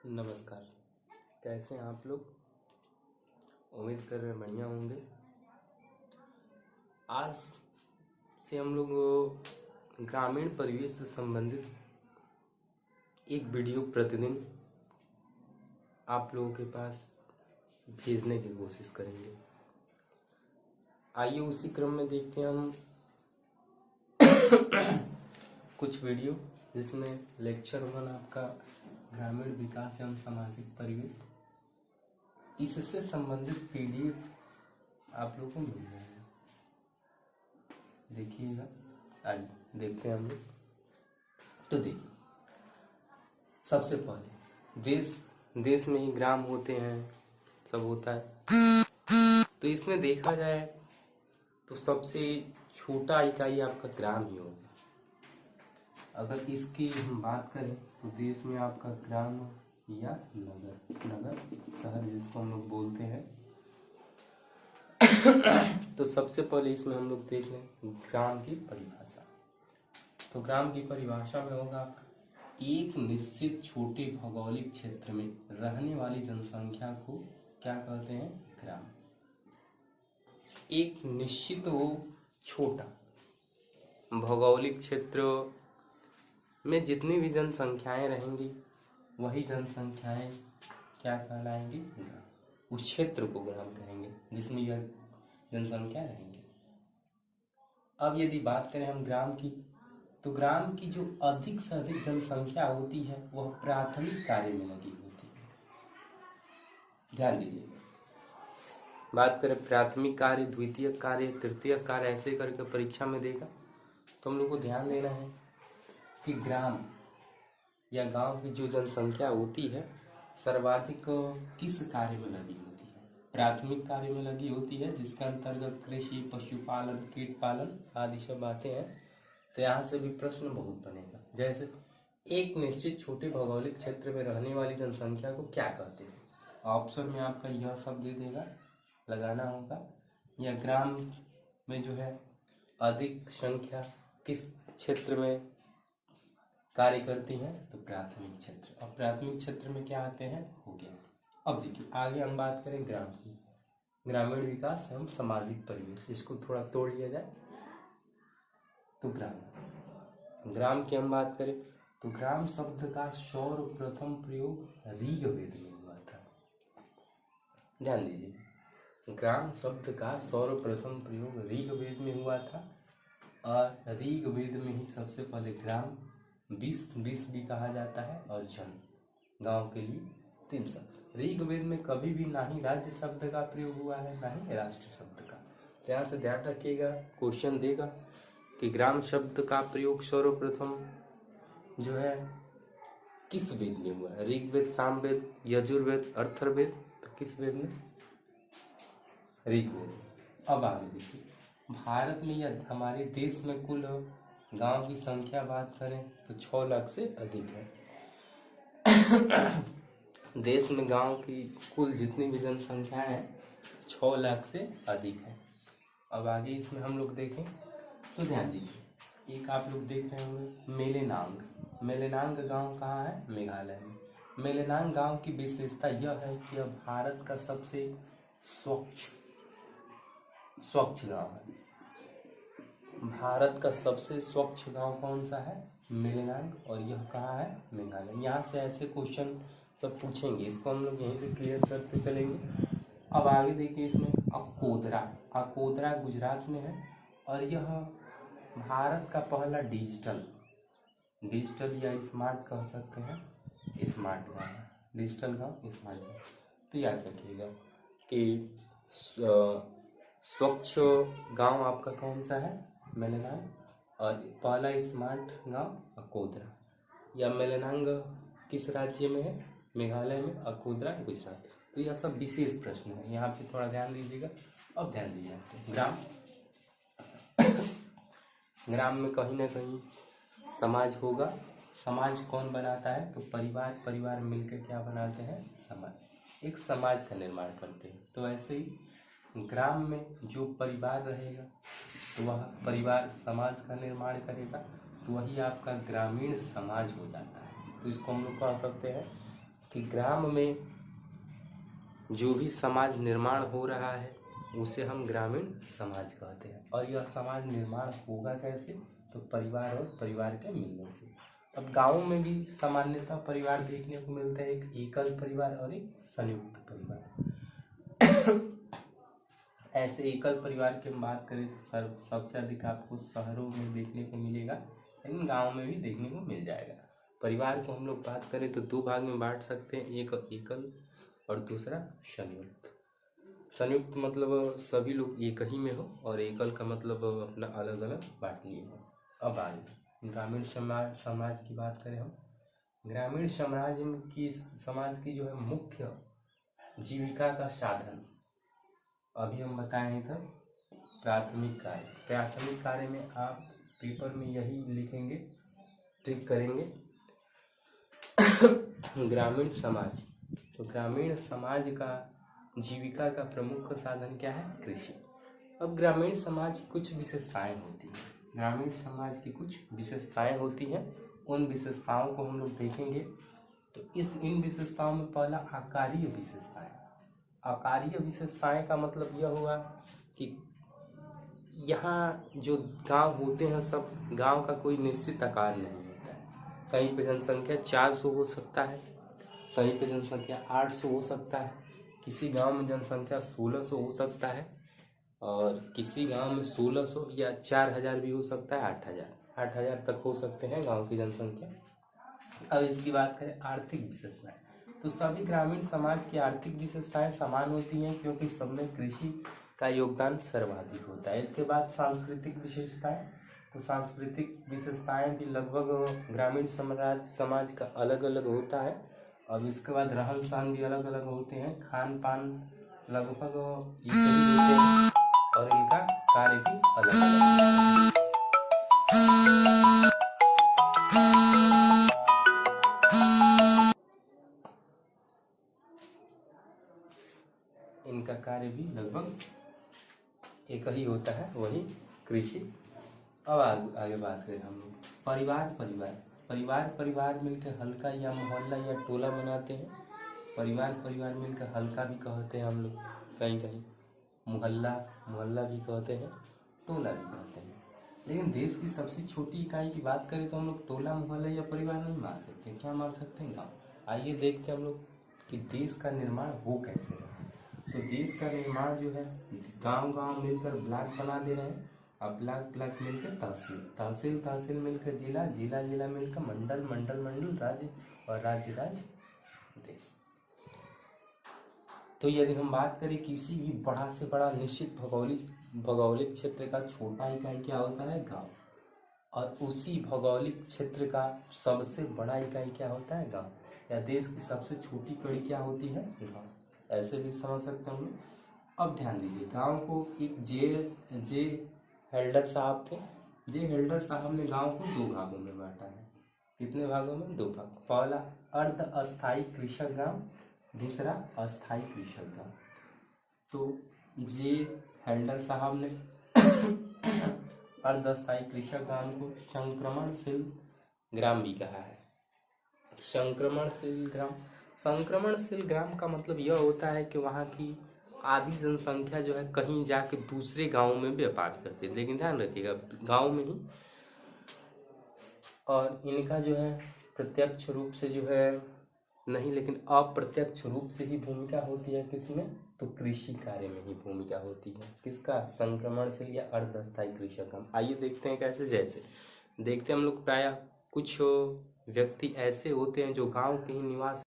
नमस्कार। कैसे हैं आप लोग? उम्मीद कर रहे हैं बढ़िया होंगे। आज से हम लोग ग्रामीण परिवेश से संबंधित एक वीडियो प्रतिदिन आप लोगों के पास भेजने की कोशिश करेंगे। आइए उसी क्रम में देखते हैं हम कुछ वीडियो, जिसमें लेक्चर 1 आपका ग्रामीण विकास एवं सामाजिक परिवेश, इससे संबंधित पीडीएफ आप लोगों को मिल जाएगा। देखिएगा, आइए देखते हैं हम लोग। तो देखिए, सबसे पहले देश में ही ग्राम होते हैं, सब होता है। तो इसमें देखा जाए तो सबसे छोटा इकाई आपका ग्राम ही होगा। अगर इसकी हम बात करें तो देश में आपका ग्राम या नगर शहर जिसको हम लोग बोलते हैं तो सबसे पहले इसमें हम लोग देख लें ग्राम की परिभाषा। तो ग्राम की परिभाषा में होगा एक निश्चित छोटे भौगोलिक क्षेत्र में रहने वाली जनसंख्या को क्या कहते हैं? ग्राम। एक निश्चित वो छोटा भौगोलिक क्षेत्र में जितनी भी जनसंख्याएं रहेंगी वही जनसंख्याएं क्या कहलाएंगी? ग्राम। उस क्षेत्र को ग्राम कहेंगे जिसमें यह जनसंख्या रहेंगी। अब यदि बात करें हम ग्राम की, तो ग्राम की जो अधिक से अधिक जनसंख्या होती है वह प्राथमिक कार्य में लगी होती है। ध्यान दीजिए, बात करें प्राथमिक कार्य, द्वितीय कार्य, तृतीय कार्य, ऐसे करके परीक्षा में देगा तो हम लोग को ध्यान देना है कि ग्राम या गांव की जो जनसंख्या होती है सर्वाधिक किस कार्य में लगी होती है? प्राथमिक कार्य में लगी होती है, जिसके अंतर्गत कृषि, पशुपालन, कीट पालन आदि सब आते हैं। तो यहाँ से भी प्रश्न बहुत बनेगा, जैसे एक निश्चित छोटे भौगोलिक क्षेत्र में रहने वाली जनसंख्या को क्या कहते हैं? ऑप्शन में आपका यह शब्द दे देगा, लगाना होगा। या ग्राम में जो है अधिक संख्या किस क्षेत्र में कार्य करती हैं? तो प्राथमिक क्षेत्र। और प्राथमिक क्षेत्र में क्या आते हैं? हो गया। अब देखिए, आगे हम बात करें ग्राम की, ग्रामीण विकास एवं सामाजिक परिवेश। इसको थोड़ा तोड़ लिया जाए तो ग्राम की हम बात करें तो ग्राम शब्द का सर्वप्रथम प्रयोग ऋग्वेद में हुआ था। ध्यान दीजिए, ग्राम शब्द का सर्वप्रथम प्रयोग ऋग्वेद में हुआ था और ऋग्वेद में ही सबसे पहले ग्राम 20 भी कहा जाता है और जन गांव के लिए 3 शब्द। ऋग्वेद में कभी भी ना ही राज्य शब्द का प्रयोग हुआ है ना ही राष्ट्र शब्द का। ध्यान से ध्यान रखिएगा, क्वेश्चन देगा कि ग्राम शब्द का प्रयोग सर्वप्रथम जो है किस वेद में हुआ है? ऋग्वेद, सामवेद, यजुर्वेद, अथर्ववेद। तो किस वेद में? ऋग्वेद। अब आगे देखिए, भारत में या हमारे देश में कुल गांव की संख्या बात करें तो 6 लाख से अधिक है। देश में गांव की कुल जितनी भी जनसंख्या है 6 लाख से अधिक है। अब आगे इसमें हम लोग देखें तो ध्यान दीजिए, एक आप लोग देख रहे होंगे मेलेनांग। मेलेनांग गांव कहाँ है? मेघालय में। मेलेनांग गांव की विशेषता यह है कि यह भारत का सबसे स्वच्छ गांव है। भारत का सबसे स्वच्छ गांव कौन सा है? मेलेनांग। और यह कहाँ है? मेघालय। यहाँ से ऐसे क्वेश्चन सब पूछेंगे, इसको हम लोग यहीं से क्लियर करते चलेंगे। अब आगे देखिए, इसमें अकोदरा गुजरात में है और यह भारत का पहला डिजिटल या स्मार्ट कह सकते हैं, स्मार्ट गाँव है। डिजिटल गाँव, स्मार्ट गाँव। तो याद रखिएगा कि स्वच्छ गांव आपका कौन सा है? मेलेनांग। और पहला स्मार्ट गांव अकोदरा। या मेलेनांग किस राज्य में है? मेघालय में। अकोदरा गुजरात। तो यह सब विशेष प्रश्न है, यहाँ पे थोड़ा ध्यान दीजिएगा। अब ध्यान दीजिए, ग्राम में कहीं ना कहीं समाज होगा। समाज कौन बनाता है? तो परिवार मिलकर क्या बनाते हैं? समाज। एक समाज का निर्माण करते हैं। तो ऐसे ही ग्राम में जो परिवार रहेगा तो वह परिवार समाज का निर्माण करेगा, तो वही आपका ग्रामीण समाज हो जाता है। तो इसको हम लोग कह सकते हैं कि ग्राम में जो भी समाज निर्माण हो रहा है उसे हम ग्रामीण समाज कहते हैं। और यह समाज निर्माण होगा कैसे? तो परिवार और परिवार के मिलने से। अब गाँव में भी सामान्यतः परिवार देखने को मिलता है, एक एकल परिवार और एक संयुक्त परिवार। ऐसे एकल परिवार की हम बात करें तो सबसे अधिक आपको शहरों में देखने को मिलेगा, लेकिन गाँव में भी देखने को मिल जाएगा। परिवार को हम लोग बात करें तो दो भाग में बांट सकते हैं, एक एकल और दूसरा संयुक्त। संयुक्त मतलब सभी लोग एक ही में हो, और एकल का मतलब अपना अलग अलग बांट लिए हो। अब आइए ग्रामीण समाज की बात करें हम। ग्रामीण समाज की जो है मुख्य जीविका का साधन अभी हम बताए थे प्राथमिक कार्य। प्राथमिक कार्य में आप पेपर में यही लिखेंगे, टिक करेंगे ग्रामीण समाज। तो ग्रामीण समाज का जीविका का प्रमुख साधन क्या है? कृषि। अब ग्रामीण समाज की कुछ विशेषताएं होती हैं। ग्रामीण समाज की कुछ विशेषताएं होती हैं, उन विशेषताओं को हम लोग देखेंगे। तो इन विशेषताओं में पहला आकारीय विशेषताएं। आकारीय विशेषताएं का मतलब यह हुआ कि यहाँ जो गांव होते हैं सब गांव का कोई निश्चित आकार नहीं होता है। कहीं पे जनसंख्या 400 हो सकता है, कहीं पे जनसंख्या 800 हो सकता है, किसी गांव में जनसंख्या 1600 हो सकता है, और किसी गांव में 1600 या 4000 भी हो सकता है, 8000 तक हो सकते हैं गांव की जनसंख्या। अब इसकी बात करें आर्थिक विशेषताएं, तो सभी ग्रामीण समाज की आर्थिक विशेषताएं समान होती हैं, क्योंकि सब में कृषि का योगदान सर्वाधिक होता है। इसके बाद सांस्कृतिक विशेषताएं, तो सांस्कृतिक विशेषताएं भी लगभग ग्रामीण समाज का अलग अलग होता है। अब इसके बाद रहन सहन भी अलग अलग होते हैं, खान पान लगभग एक ही होते हैं, और इनका कार्य भी अलग अलग है। इनका कार्य भी लगभग एक ही होता है, वही कृषि। अब आगे बात करें हम लोग परिवार मिलकर हल्का या मोहल्ला या टोला बनाते हैं। परिवार मिलकर हल्का भी कहते हैं हम लोग, कहीं कहीं मोहल्ला भी कहते हैं, टोला भी कहते हैं। लेकिन देश की सबसे छोटी इकाई की बात करें तो हम लोग टोला मोहल्ला या परिवार नहीं मार सकते। क्या मार सकते हैं? गाँव। आइए देखते हैं हम लोग कि देश का निर्माण हो कैसे रहा। तो देश का निर्माण जो है, गांव मिलकर ब्लॉक बना दे रहे हैं, अब ब्लॉक मिलकर तहसील मिलकर जिला मिलकर मंडल राज्य, और राज्य देश। तो यदि हम बात करें किसी भी बड़ा से बड़ा निश्चित भौगोलिक क्षेत्र का छोटा इकाई क्या होता है? गांव। और उसी भौगोलिक क्षेत्र का सबसे बड़ा इकाई क्या होता है? गांव। या देश की सबसे छोटी कड़ी क्या होती है? गांव। ऐसे भी समझ सकते हैं। अब ध्यान दीजिए, गांव को एक जे हेल्डर साहब थे। जे हेल्डर साहब ने गांव को दो भागों में बांटा है। कितने भागों में? दो भाग। पहला अर्ध अस्थायी कृषक गांव, दूसरा अस्थायी कृषक गांव। तो जे हेल्डर साहब ने अर्धस्थायी कृषक गांव को संक्रमणशील ग्राम भी कहा है। संक्रमणशील ग्राम का मतलब यह होता है कि वहाँ की आधी जनसंख्या जो है कहीं जाके दूसरे गांव में व्यापार करती है, लेकिन ध्यान रखिएगा गांव में ही। और इनका जो है प्रत्यक्ष रूप से जो है नहीं, लेकिन अप्रत्यक्ष रूप से ही भूमिका होती है किसमें? तो कृषि कार्य में ही भूमिका होती है। किसका? संक्रमणशील या अर्धस्थायी कृषक गांव। आइए देखते हैं कैसे। जैसे देखते हैं हम लोग प्रायः कुछ व्यक्ति ऐसे होते हैं जो गांव के ही निवास